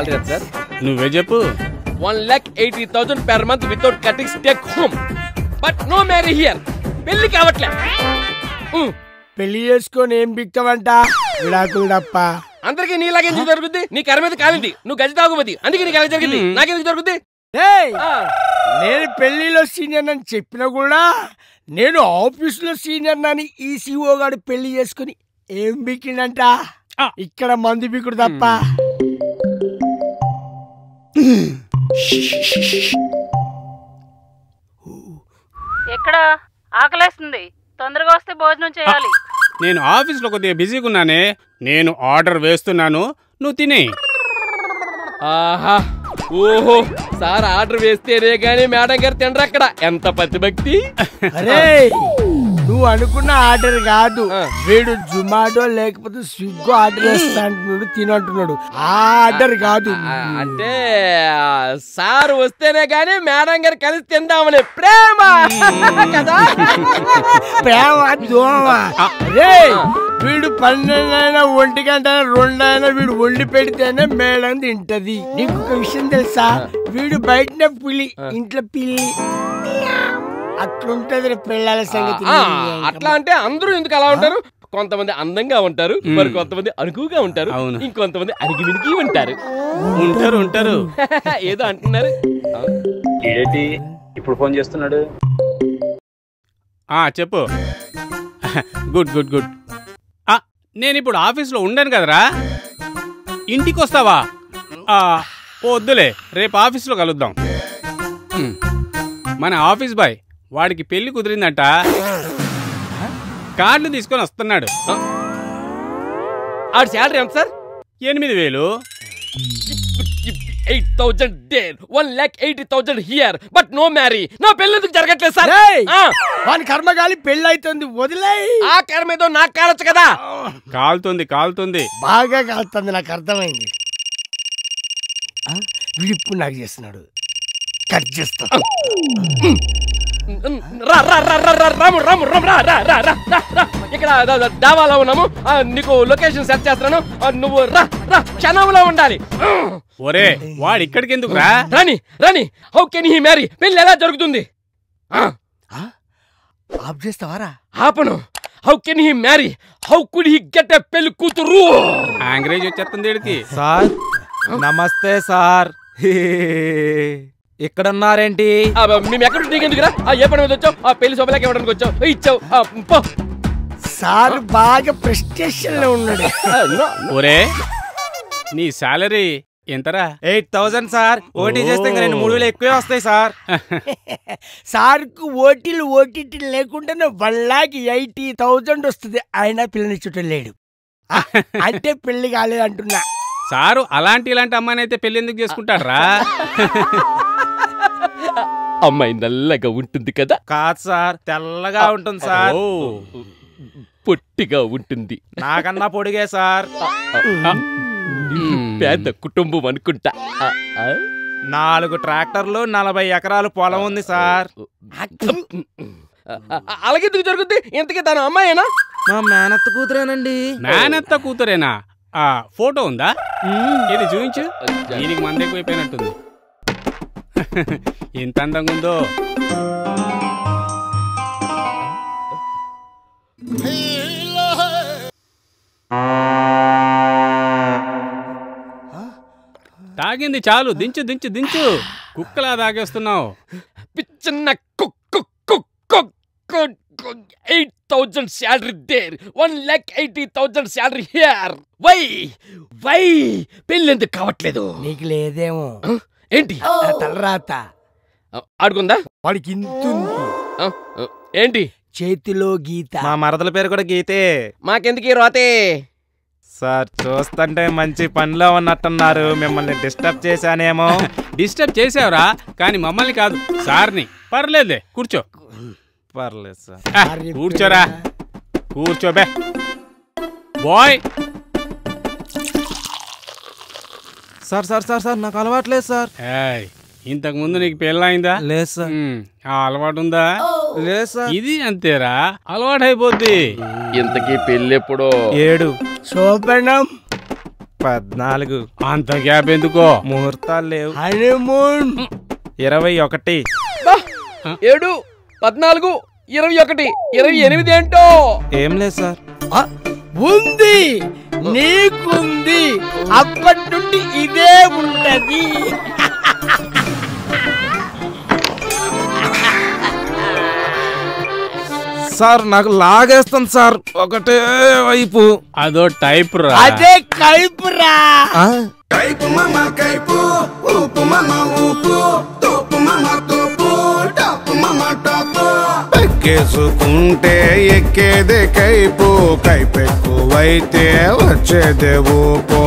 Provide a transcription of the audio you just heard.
Salary ఎంత sir? నువ్వే చెప్పు. 1,80,000 per month without cutting stake home. But no marry here. పెళ్లి కావట్లే. పెళ్లి చేసుకొని ఏం బిక్తావంట? విడాకులు తప్ప. అందరికి నీలాగే ఎందుకు జరుగుద్ది? నీ కర్మ మీద కాలింది. నువ్వు గజ తాగుబోది, అందుకే నీకు ఎలా జరిగింది? నాకెందుకు జరుగుద్ది? నేను పెళ్లిలో సీనియర్ అని చెప్పినా కూడా నేను ఆఫీసులో సీనియర్ అని ఈ సిఓ గారు పెళ్లి చేసుకుని ఏం బిక్కిండంట? ఇక్కడ మందు బిక్కుడు తప్ప. ఎక్కడ ఆకలేస్తుంది, తొందరగా వస్తే భోజనం చేయాలి. నేను ఆఫీస్లో కొద్దిగా బిజీగా ఉన్నానే, నేను ఆర్డర్ వేస్తున్నాను, నువ్వు తినే. ఆహా, ఓహో, సార్ ఆర్డర్ వేస్తేనే గానీ మేడం గారు తినరు. అక్కడ ఎంత పతిభక్తి. అరే నువ్వు అనుకున్న ఆర్డర్ కాదు, వీడు జొమాటో లేకపోతే స్విగ్గో ఆర్డర్ చేస్తా అంటున్నాడు, తినంటున్నాడు. ఆ ఆర్డర్ కాదు. అంటే సార్ వస్తేనే గానీ మేడం గారు కలిసి తిందామని ప్రేమ కదా. ప్రేమ దోమ. అరే వీడు 12 అయినా 1 గంట 2 అయినా వీడు వండి పెడితేనే మేడం తింటది. నీకు ఒక విషయం తెలుసా? వీడు బయటనే పులి, ఇంట్లో పిల్లి. అట్లుంటది పిల్లల సంగతి. అట్లా అంటే అందరూ ఎందుకు అలా ఉంటారు? కొంతమంది అందంగా ఉంటారు, మరి కొంతమంది అనుకువగా ఉంటారు, ఇంకొంతమంది అరిగి వినికి ఉంటారు. ఉంటారు ఏదో అంటున్నారు. ఏంటి ఇప్పుడు ఫోన్ చేస్తున్నాడు? చెప్పు. Good good good. నేను ఇప్పుడు ఆఫీస్లో ఉండను కదరా, ఇంటికి వస్తావా? వద్దులే, రేపు ఆఫీస్లో కలుద్దాం. మన ఆఫీస్ బాయ్ వాడికి పెళ్లి కుదిరిందంట, కార్డు తీసుకొని వస్తున్నాడు. ఆడి శాలరీ ఎంత sir? 8,000. 8,000 there, 1,80,000 here, but no marry. నా పెళ్లి ఎందుకు జరగట్లేదు సార్? వాని కర్మగాలి పెళ్లి అవుతుంది, వదిలే. ఆ కర్మ ఏదో నాకు కాలొచ్చు కదా. కాలుతుంది బాగా కాలుతుంది, నాకు అర్థమైంది. వీడిప్పుడు నాకు చేస్తున్నాడు, కట్ చేస్తా. ఇక్కడ డాబాలో ఉన్నాము, నీకు లొకేషన్ సెట్ చేస్తున్నాను, నువ్వు రా క్షణంలో ఉండాలి. ఒరే వాడు ఇక్కడికి ఎందుకు రా? రాని హౌ కెన్ హీ మ్యారీ? పెళ్లి ఎలా జరుగుతుంది? ఆఫ్ చేస్తావారా? ఆపను. How can he marry? How could he get a పెళ్లి కూతురు? అంగ్రేజ్ వచ్చేస్తుంది వీడికి. సార్ నమస్తే సార్, ఇక్కడున్నారేంటి? మేము ఎక్కడ నీకెందుకురా? ఏ పని మీద వచ్చావు? పెళ్లి శోభలాకి ఇవ్వడానికి వచ్చావు, ఇచ్చావు. సార్ బాగా ప్రెస్టేషన్ లో ఉన్నాడు. ఒరే నీ సాలరీ ఎంతరా? 8,000 సార్. ఓటీ చేస్తే ఇంకా 3,000 ఎక్కువే వస్తాయి సార్. సార్కు ఓటీటీ లేకుండా 1,80,000 వస్తుంది. ఆయన పిల్లనిచ్చుట లేడు అంటే పెళ్లి కాలేదు అంటున్నా. సారు ఇలాంటి అమ్మాయిని అయితే పెళ్లి ఎందుకు చేసుకుంటాడు రా? అమ్మాయి నల్లగా ఉంటుంది కదా? కాదు సార్, తెల్లగా ఉంటుంది సార్. పొట్టిగా ఉంటుంది. నాకన్నా పొడిగే సార్. పేద కుటుంబం అనుకుంటా. 4 ట్రాక్టర్లు 40 ఎకరాలు పొలం ఉంది సార్. అలాగెందుకు జరుగుద్ది? ఇంతకీ తన అమ్మాయేనా? మా మేనత్త కూతురేనండి. మేనత్త కూతురేనా? ఫోటో ఉందా? ఇది చూపించు. దీనికి మంది ఎక్కువైపోయినట్టుంది. ఎంత అందంగా ఉందో. తాగింది చాలు, దించు దించు దించు. కుక్కలా తాగేస్తున్నావు. Pichanna 8,000 salary there, 1,80,000 salary here. Why పెళ్ళి ఎందుకు కావట్లేదు? నీకు లేదేమో. ఏంటి తలరాత? ఆడుకుందా? వాడికి ఇంతుంది. ఏంటి చేతిలో గీత? మా మరదల పేరు కూడా గీతే. మాకెందుకు రోతే? సార్ చూస్తుంటే మంచి పనిలో ఉన్నట్టున్నారు, మిమ్మల్ని డిస్టర్బ్ చేశానేమో. డిస్టర్బ్ చేసావురా, కానీ మమ్మల్ని కాదు సార్ని. పర్లేదులే, కూర్చో. పర్లేదు సార్. కూర్చోరా, కూర్చోబే boy. Sir sir sir sir నాకు అలవాట్లేదు సార్. ఇంతకు ముందు నీకు పెళ్ళయిందా? లేదు సార్. అలవాటు ఉందా? లేదు సార్. ఇది అంతేరా, అలవాటు అయిపోద్ది. ఇంతకీ పెళ్ళి ఎప్పుడో? 7. శోభనం 14. అంత గ్యాప్ ఎందుకో? ముహూర్తాలు లేవు. హనీమూన్ 21. 7, 14, 21, 28 ఏంటో? ఏం లేదు సార్. ఉంది, నీకుంది. అప్పటి నుండి ఇదే ఉంటది. సార్ నాకు లాగేస్తుంది సార్ ఒకటే వైపు. అదో టైప్ రా. అదే కైపు రా. కైపు మామ కైపు, ఊపు మామ ఊపు, తోపు మామ తోపు, టాపు మామ టాపు. ఎక్కేసుకుంటే ఎక్కేదే కైపు, కైపెక్కువైతే వచ్చేదే ఊపు.